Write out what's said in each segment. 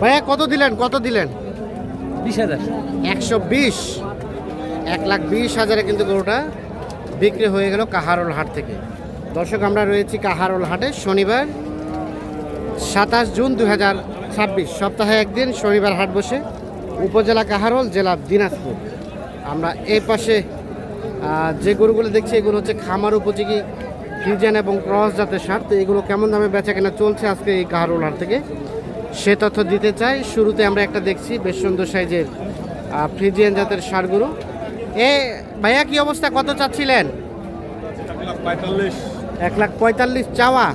ভাইয়া কত দিলেন 20,000। 120, 1,20,000 কিন্তু গরুটা বিক্রি হয়ে গেল কাহারোল হাট থেকে। দর্শক আমরা রয়েছি কাহারোল হাটে, শনিবার 27 জুন 2026, সপ্তাহে একদিন শনিবার হাট বসে, উপজেলা কাহারোল, জেলা দিনাজপুর। আমরা এই পাশে যে গরুগুলো দেখছি এগুলো হচ্ছে খামার উপযোগী ফ্রিজিয়ান এবং ক্রস জাতের সার। তো এগুলো কেমন দামে বেচা কেনা চলছে আজকে এই কাহারোল হাট থেকে সে তথ্য দিতে চাই। শুরুতে আমরা একটা দেখছি বেশ সুন্দর সাইজের ফ্রিজিয়ান জাতের সার গরু। এ ভাইয়া কি অবস্থা, কত চাচ্ছিলেন? 1,45,000 চাওয়া,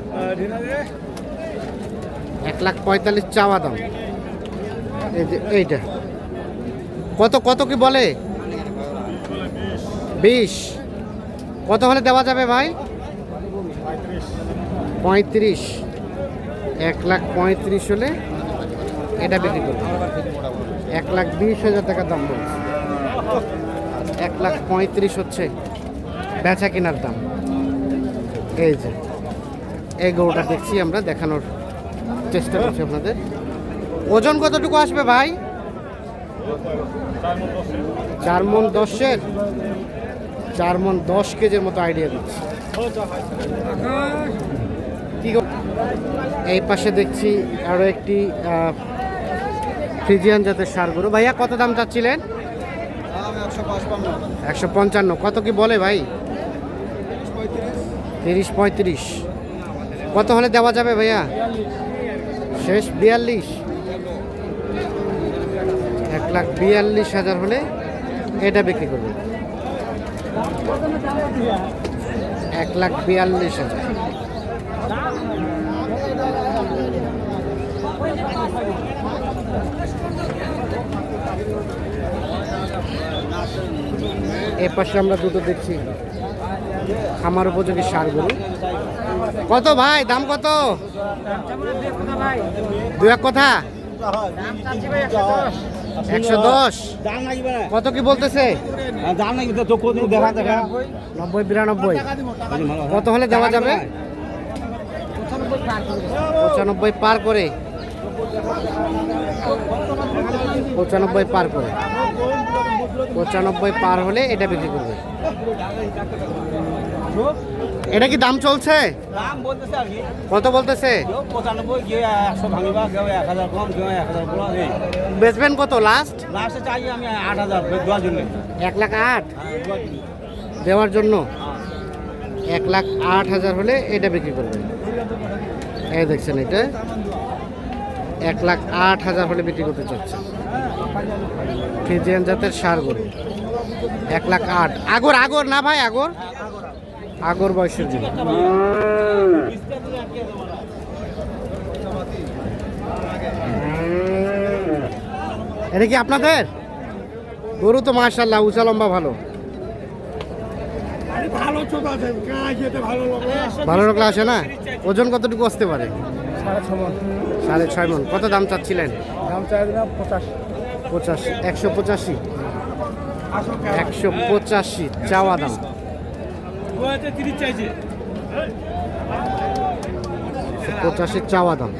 1,45,000 চাওয়া দাম। এই যে এইটা কত কি বলে? 20। কত হলে দেওয়া যাবে ভাই? 35। 1,35,000 হলে এটা বিক্রি করবে। 1,20,000 টাকা দাম বলছে, 1,35,000 হচ্ছে বেচা কেনার দাম। এই যে এই গরুটা দেখছি আমরা, দেখানোর চেষ্টা করছি আপনাদের। ওজন কতটুকু আসবে ভাই? 4 মণ 10-এর, 4 মণ 10 কেজির মতো আইডিয়া দিচ্ছি। এই পাশে দেখছি আরো একটি ফ্রিজিয়ান জাতের ষাঁড় গরু। ভাইয়া কত দাম চাচ্ছিলেন? 155। কত কি বলে ভাই? 30-35। কত হলে দেওয়া যাবে ভাইয়া? শেষ 42। 1,42,000 হলে এটা বিক্রি করবে। 1,42,000। এ পাশে আমরা দুটো দেখছি খামার উপযোগী ষাঁড় গরু। কত ভাই দাম কত? 2 কথা 110। কত কি বলতেছে? 90-92। কত হলে দেওয়া যাবে? 95 পার করে, 95 পার করে, 95 পার হলে এটা বিক্রি করবে। এটা কি দাম চলছে? কত বলতেছে? বেচবেন কত লাস্ট? চাই আমি 8,000 দেওয়ার জন্য। 1,08,000 দেওয়ার জন্য 1,08,000 হলে এটা বিক্রি করবেন। এই দেখছেন এটা 1,08,000 হলে বিক্রি করতে চাচ্ছে ফ্রিজিয়ান জাতের ষাঁড় গরু। 1,08,000। আগর না ভাই, আগর বয়সের জন্য। এটা কি আপনাদের গরু? তো মাশাআল্লাহ উঁচা লম্বা ভালো, ভালো রকম আসে না? ওজন কতটুকু আসতে পারে? 6.5 মণ। কত দাম চাচ্ছিলেন? দাম চাই 85। 185। 185 চাওয়া দাম। 85 চাওয়া দাম।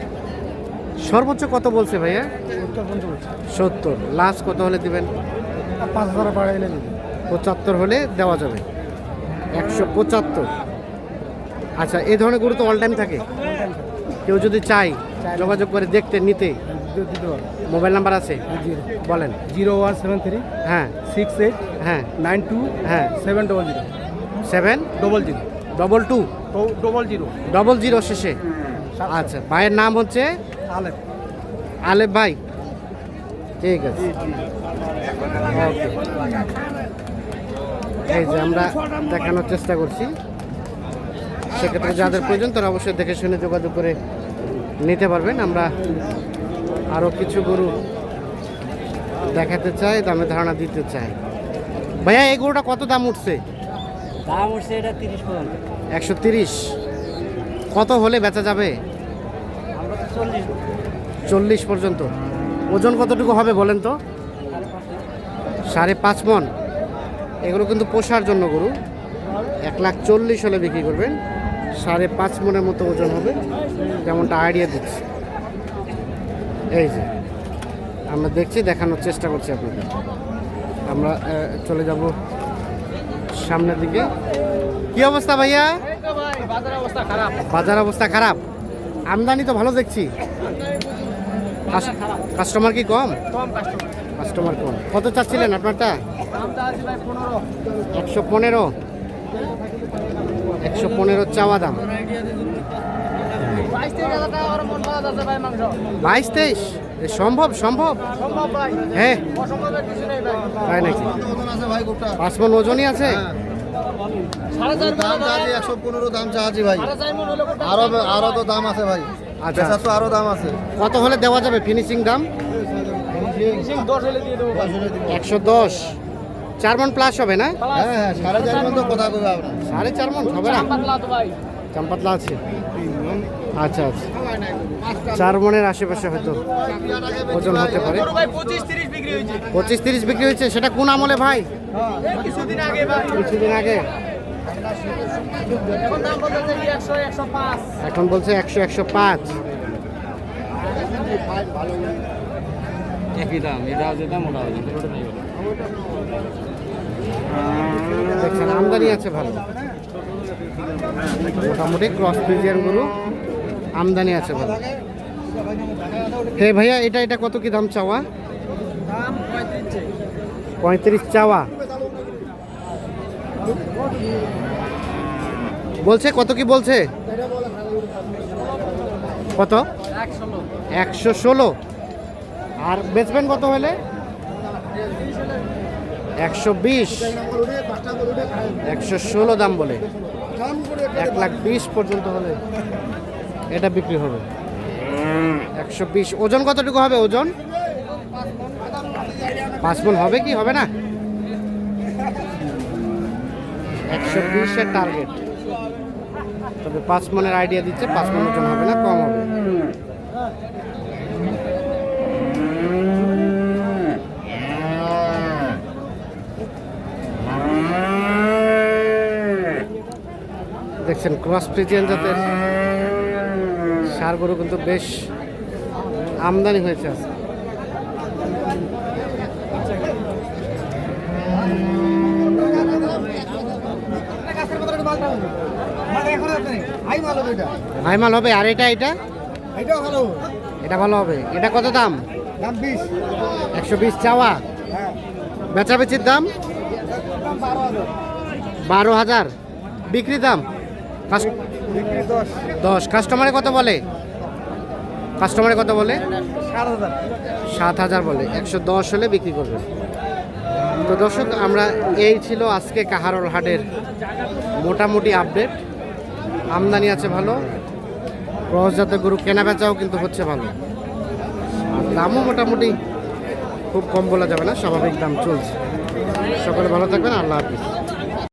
সর্বোচ্চ কত বলছে ভাইয়া? 70। লাস্ট কত হলে দিবেন? 5,000 বাড়াইলে 75 হলে দেওয়া যাবে। 175। আচ্ছা, এই ধরনের গরু তো অল টাইম থাকে, কেউ যদি চাই যোগাযোগ করে দেখতে নিতে মোবাইল নাম্বার আছে? বলেন। 0173 হ্যাঁ 68 হ্যাঁ 92 হ্যাঁ 700 700 00 শেষে। আচ্ছা, ভাইয়ের নাম হচ্ছে আলেপ। আলেপ ভাই, ঠিক আছে। ওকে, এই যে আমরা দেখানোর চেষ্টা করছি। সেক্ষেত্রে যাদের প্রয়োজন তারা অবশ্যই দেখে শুনে যোগাযোগ করে নিতে পারবেন। আমরা আরও কিছু গরু দেখাতে চাই, দামে ধারণা দিতে চাই। ভাইয়া এই গরুটা কত দাম উঠছে? দাম উঠছে এটা 30 পর্যন্ত। 130। কত হলে বেচা যাবে? আমরা তো 40 পর্যন্ত। ওজন কতটুকু হবে বলেন তো? 5.5 মণ। এগুলো কিন্তু পোষার জন্য গরু। 1,40,000 হলে বিক্রি করবেন। 5.5 মণের মতো ওজন হবে, যেমনটা আইডিয়া দিচ্ছি। এই যে আমরা দেখছি, দেখানোর চেষ্টা করছি আপনাদের। আমরা চলে যাব সামনের দিকে। কি অবস্থা ভাইয়া? বাজার অবস্থা খারাপ। আমদানি তো ভালো দেখছি। কাস্টমার কি কম? কাস্টমার কম। কত চাচ্ছিলেন আপনারটা? 115। 115 চাওয়া দাম। 22-23 সম্ভব? সম্ভব হ্যাঁ, তাই নাকি? 5 মণ ওজনই আছে। 115 দাম চাচ্ছি ভাই। আরো তো দাম আছে ভাই। আচ্ছা, তো আরো দাম আছে। কত হলে দেওয়া যাবে ফিনিশিং দাম? 110। 4 মণ প্লাস হবে না? হ্যাঁ, 4.5 মণ তো কথা কইবা আপনার। 4.5 মণ হবে না? চাম্পাতলা আছে। আচ্ছা আচ্ছা, 4 মণের আশেপাশে হয়তো ওজন হতে পারে। 25-30 বিক্রি হয়েছে। সেটা কোন আমলে ভাই? কিছুদিন আগে। এখন বলছে 100-105। একই দাম, এটাও যে দাম ওটাও যে দাম। দেখছেন আমদানি আছে ভালো, মোটামুটি ক্রস ফ্রিজিয়ান গরু আমদানি আছে ভালো। হে ভাইয়া, এটা কত কি দাম চাওয়া? 35 চাওয়া। বলছে কত কি বলছে? কত? 116। আর বেচবেন কত হলে? 120। 116 দাম বলে। 120,000 পর্যন্ত হলে এটা বিক্রি হবে। 120। ওজন কতটুকু হবে? ওজন 5 মণ হবে কি হবে না? 120-এর টার্গেট, তবে 5 মণের আইডিয়া দিচ্ছে। 5 মণ ওজন হবে না, কম হবে। দেখছেন ক্রস ফ্রিজিয়ান জাতের ষাঁড় গরু কিন্তু বেশ আমদানি হয়েছে আজকে। হাই মাল হবে। আর এটা এটা ভালো হবে। এটা কত দাম? 120 চাওয়া। বেচাবেচির দাম 12,000। বিক্রি দাম 10। কাস্টমারে কত বলে? 7,000 বলে। 110 হলে বিক্রি করবে। তো দর্শক, আমরা এই ছিল আজকে কাহারোল হাটের মোটামুটি আপডেট। আমদানি আছে ভালো, ক্রস জাতের গরু কেনা বেচাও কিন্তু হচ্ছে ভালো। আর দামও মোটামুটি খুব কম বলা যাবে না, স্বাভাবিক দাম চলছে। সকলে ভালো থাকবেন। আল্লাহ হাফিজ।